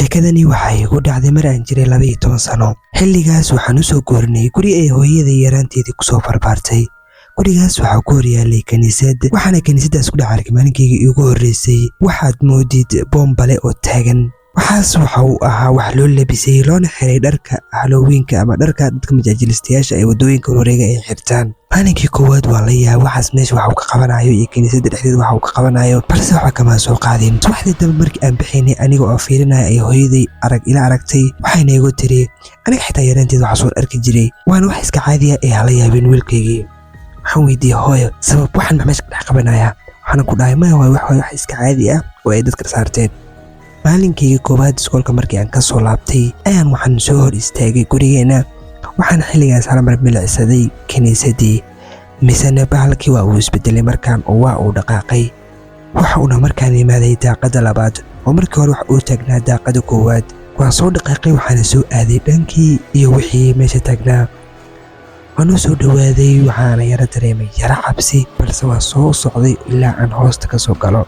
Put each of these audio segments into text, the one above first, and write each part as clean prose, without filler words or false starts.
sheekadani waxay igu dhacday mar aan jiray 12 sano. xilligaas waxaan u soo goornay guri ay hooyaday yaraanteedii ku soo barbaartay. gurigaas waxaa ku horyaalay kaniisad, waxaana kaniisadaas ku dhex arkay maalinkii ugu horreysay waxaad moodid boombale oo taagan. waxaas waxa uu ahaa wax loo labisay loona xiray dharka Halloweenka ama dharka dadka majaajilistayaasha ay wadooyinka wareega ay xirtaan. maalinkii koowaad waa la yaabay waxaas meesha waxa uu ka qabanayo iyo kaniisada dhexdeeda waxa uu ka qabanayo, balse waxa kama soo qaadin. subaxdii dambe markii aan bixinay aniga oo fiirinaya ay hooyaday ila aragtay, waxayna igu tiri aniga xitaa yaraanteed waxa soo arki jiray, waana wax iska caadi ah ee hala yaabin wiilkaygii. waxaan weydiiyay hooyo sabab waxaan meesha ka dhex qabanaya. waxaan ku dhahay ma wax iska caadi ah oo ay dadka saarteen. maalinkii koowaad iskoolka markii aan ka soo laabtay ayaan waxaan soo hor istaagay gurigeena. waxaan xilligaas hal mar milicsaday kaniisadii, misana bahalkii waa uu isbedelay markaan oo waa uu dhaqaaqay. waxa uuna markaan yimaaday daaqada labaad oo markii hore wax uu taagnaa daaqada koowaad. waan soo dhaqaaqay waxaana soo aaday dhankii iyo wixii meesha taagnaa. waan u soo dhawaaday waxaana yara dareemay yara cabsi, balse waa soo socday ilaa aan hoosta ka soo galo.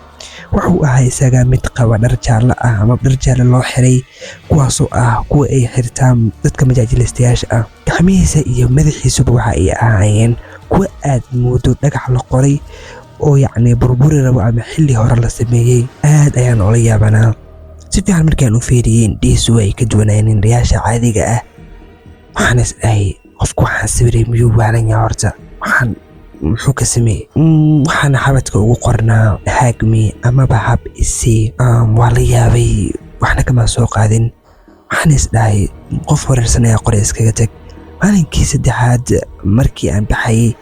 wuxuu ahaa isaga mid qaba dhar jaallo ah ama dhar jaallo loo xiray, kuwaasoo ah kuwa ay xirtaan dadka majaajilistayaasha ah. gacmihiisa iyo madaxiisuba waxa ay ahaayeen kuwa aad moodo dhagax la qoray oo yacni burburi rabo ama xilli hore la sameeyey. aad ayaan ula yaabanaa. si fiican markaan u fiiriyey indhihiisu ay ka duwanayeen indhayaasha caadiga ah. waxaan is dhahay qofku waxaan sawiray miyuu waalan yahay horta, waxaan muxuu ka sameeyey. waxaana xabadka ugu qornaa haagmi amaba hab isi. waa la yaabay waxna kama soo qaadin. waxaan is dhahay qof wareersan ayaa qore iskaga tag. maalinkii saddexaad markii aan baxayay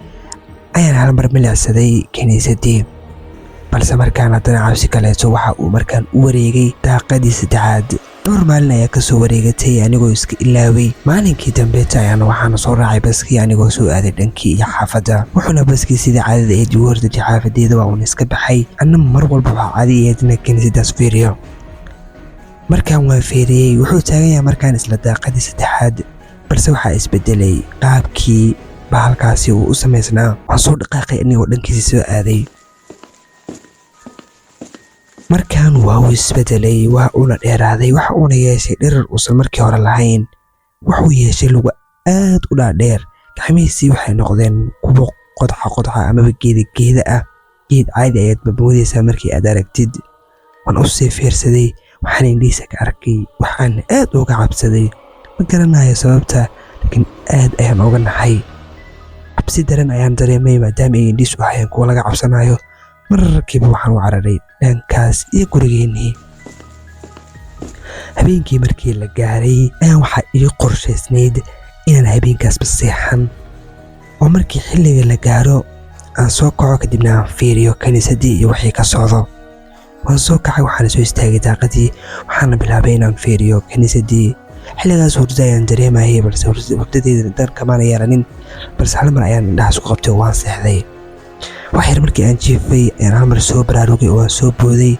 ayaan hal mar milicsaday kaniisadii, balse markaan haddana cabsi kaleeto waxa uu markaan u wareegay daaqadii saddexaad. dhowr maalin ayaa ka soo wareegatay anigoo iska ilaaway. maalinkii dambeeta ayaan waxaana soo raacay baskii anigoo soo aaday dhankii iyo xaafadda. wuxuuna baskii sida caadada ee ugu hortagay xaafadeeda waa uun iska baxay. anna mar walba waxaa caadi ahayd inaan kaniisadaas fiiriyo. markaan waan fiiriyey wuxuu taagan yahay markaan isla daaqadii saddexaad, balse waxaa isbedelay qaabkii bahalkaasi uu u samaysnaa. waan soo dhaqaaqay anigoo dhankiisa soo aaday. markaan waa uu isbedelay, waa uuna dheeraaday, waxa uuna yeeshay dhirar uusan markii hore lahayn. wuxuu yeeshay lugu aad u dhaadheer. gacmihiisii waxay noqdeen kuwo qodxa amaba geeda ah. geed caadi ayaad mamoodaysaa markii aad aragtid. waan u sii fiirsaday waxaan indhihiisa ka arkay. waxaan aad uga cabsaday, ma garanayo sababta, laakiin aad ayaan uga naxay. cabsi daran ayaan dareemay maadaama ay indhihiisu ahayeen kuwa laga cabsanayo. mararkiiba waxaan u cararay dhankaas iyo gurigeennii. habeenkii markii la gaaray ayaan waxaa ii qorshaysnayd inaan habeenkaasba seexan oo markii xilliga la gaaro aan soo kaco kadibna aan fiiriyo kaniisadii iyo wixii ka socdo. waan soo kacay waxaana soo istaagay daaqadii waxaana bilaabay inaan fiiriyo kaniisadii. xilligaas hurdo ayaan dareemayay, balse hurdadeeda dan kamaana yeelanin, balse hal mar ayaan indhaha isku qabtay oo waan seexday. waxyar markii aan jiifay ayaan hal mar soo baraarugay oo aan soo booday.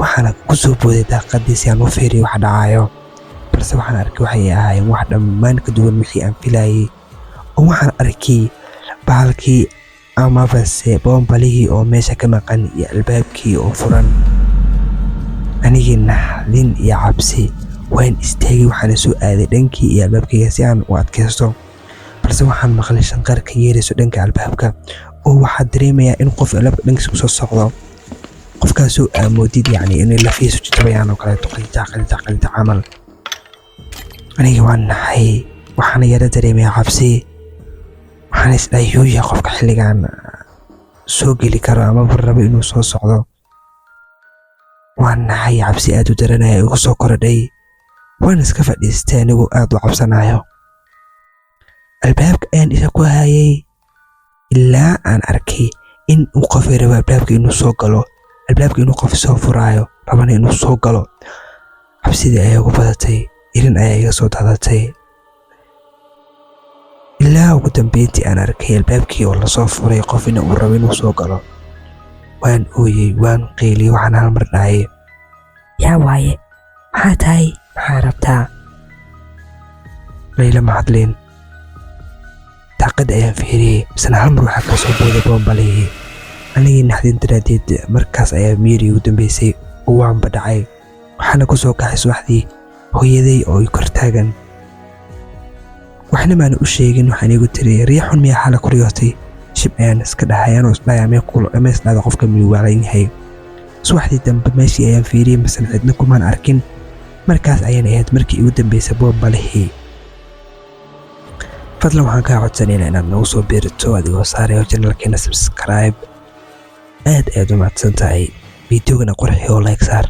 waxaana ku soo booday daaqadii si aan u fiiriyo wax dhacayo, balse waxaan arkay waxay ahaayeen wax dhammaan ka duwan wixii aan filayay. oo waxaan arkay bahalkii amabase boombalihii oo meesha ka maqan iyo albaabkii oo furan. anigii naxdin iyo cabsi waan istaagay waxaana soo aaday dhankii iyo albaabkayga si aan u adkaysto, balse waxaan maqlay shanqar ka yeerayso dhanka albaabka oo waxaa dareemayaa in qof albaabka dhankiisa ku soo socdo. qofkaasoo aamoodid yacni inay lafiisu jajabayaan oo kaleeto qalita camal. aniga waan naxay waxaana yara dareemayaa cabsi. waxaan is dhahay yuu yahay qofka xilligan soo geli karo amaba rabo inuu soo socdo. waan naxay cabsi aad u daranaya igu soo korodhay. waan iska fadhiistay anigoo aad u cabsanayo. albaabka ayaan isha ku hayay ilaa aan arkay in uu qof rabo albaabka inuu soo galo, albaabka inuu qof soo furaayo rabana inuu soo galo. cabsidii ayaa ugu badatay, irin ayaa iga soo daadatay, ilaa ugu dambeyntii aan arkay albaabkii oo lasoo furay qofina uu rabo inuu soo galo. waan ooyey, waan qiiliyey, waxaan hal mar dhahay yaa waaye, maxaa tahay, maxaa rabtaa? layla ma hadlin. daaqada ayaan fiiriyey, misna hal mar waxaa ka soo booday boombalihii. anigii naxdin daraadeed markaas ayaa miiri ugu dambeysay oo waanba dhacay. waxaana ku soo kaxay subaxdii hooyaday oo ay kor taagan. waxna maan u sheegin waxaan igu tiri riixun miyaa xala ku riyootay shib ayaan iska dhahayaan oo isdhayaa mee kulo ama isdhada qofka miyuu waalan yahay. subaxdii dambe meeshii ayaan fiiriyey masan cidna kumaan arkin. markaas ayaan ahayd markii igu dambeysay boombalihii. fadlan waxaan kaa codsanaynaa inaad nagu soo biirito adigoo saarayo channelkeena subscribe. aad u mahadsan tahay. fiidiyogana qurxi oo like saar.